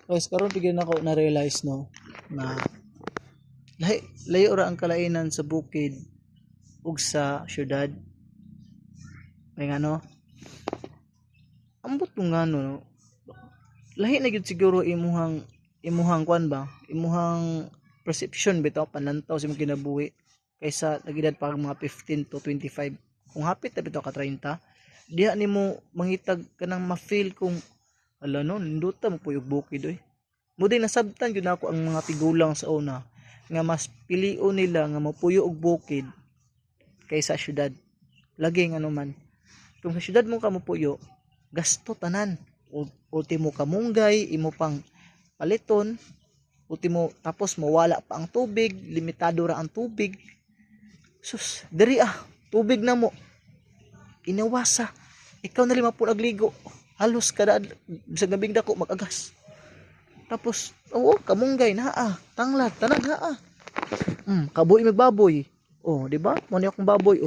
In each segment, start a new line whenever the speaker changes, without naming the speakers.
Guys, karon bigyan ako na realize no na layo ra ang kalainan sa bukid ug sa syudad. May ngano, ambot mo ngano no. Lahi na gyud siguro imuhang kwan ba? Imuhang perception bitaw panantaw sa imong kinabuhi kaysa nagedad pa mga 15 to 25. Kung hapit na bitaw ka 30, diha nimo mangitag kanang ma-feel kung ala no, linduta mo puyog bukid oy. Mudi nasabtan gyud nako ang mga tigulang sa una nga mas pilion nila nga mapuyo og bukid kaysa syudad. Lagi nga man. Kung sa syudad mo ka mopuyo, gasto tanan. Ultimo ka munggay, imo pang paliton, ultimo tapos mawala pa ang tubig, limitado ra ang tubig. Sus, diri tubig na mo. Inawasa. Ikaw na lima po nagligo. Halos kada sa gabing dako magagas. Tapos, kamunggay na tanglad, tanan kabuhi magbaboy. Di ba? Mo ni akong baboy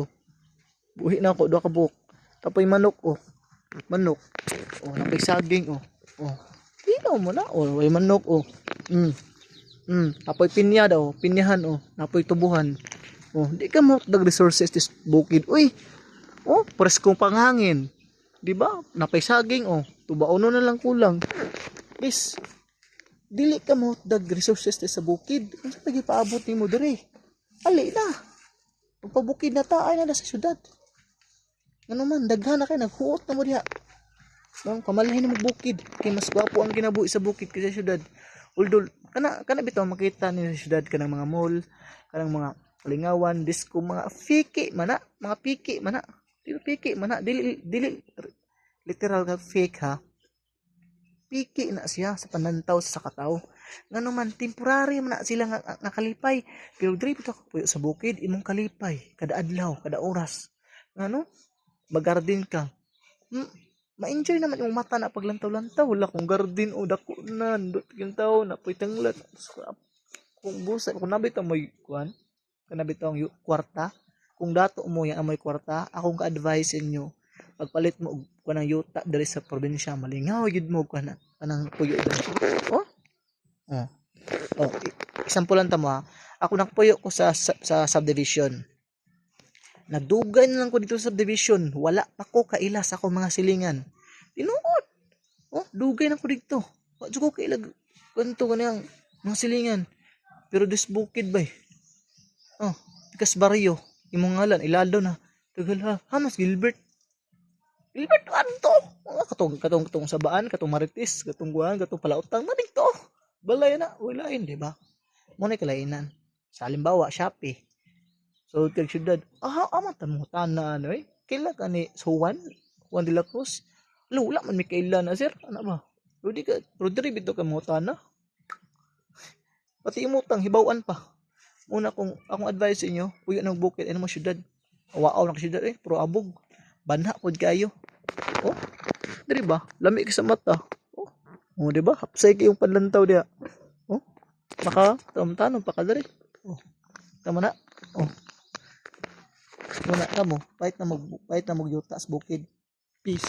Buhi na ako duha ka buok. Tapoy manok Manok. Napay saging Ilaw mo na way manok Tapoy pinya daw, pinyahan napoy tubuhan. Di ka mo dag resources this bukid. Uy. Preskong panghangin. Di ba? Napay saging tubaon na lang kulang. Bis dili ka mo dag resources sa bukid. Unsa lagi paabot nimo diri? Ali na. Pagpabukid na ta ay na sa syudad. Ano man daghan na kay naghuot na mo diha. Nang kamalahin mo bukid kay mas gwapo ang kinabuhi sa bukid kaysa syudad. Although kana bitaw makita ni sa syudad kanang mga mall, kanang mga lingawan, disco, mga fake man mga piki man piki man dili literal nga fake ha. Piki na siya sa panantaw sa kataw. Ngano man temporary man na sila nga nakalipay. Pero diri bitaw ka puyo sa bukid imong kalipay kada adlaw, kada oras. Ngano? Mag-garden ka. Ma-enjoy naman yung mata na paglantaw-lantaw. Wala kung garden dako na ndot yung tao na puy tanglat. Kung busa, kung nabitaw mo kuan, kung nabitaw ang kwarta, kung dato mo yan amoy kwarta, akong ka-advise inyo pagpalit mo og kanang yuta diri sa probinsya malingaw gyud mo kanang puyo diri. Example lang ta mo Ako nagpuyo ko sa subdivision. Nagdugay na lang ko dito sa subdivision. Wala pa ko kailas ako mga silingan. Tinuod. Dugay na ko dito. Wa ko kailag kanto kanang mga silingan. Pero this bukid bay. Tikas baryo. Imong ngalan ilado na. Tagal Hamas Gilbert anto. Katong sabaan, katong maritis, katong guan, katong palautang manig to. Balay na, wilain, di ba? Mo na kalainan. Sa halimbawa, Shopee. So kag syudad, aman ta mo tanan Kaila ka ni Juan de la Cruz. Wala man mi kaila na sir, ana ba? Rodri bito ka mo tana. Pati imutang hibaw-an pa. Muna kung akong advice sa inyo, puyo ng bukid ano mo syudad. Awaaw na syudad pero abog. Banha pod kayo. Diri ba? Lami ka sa mata. Di ba? Hapsay kayong panlantaw diha. Maka tamtanon pa ka diri. Tama na. Muna ka mo, pahit na mag yuta sa bukid. Peace.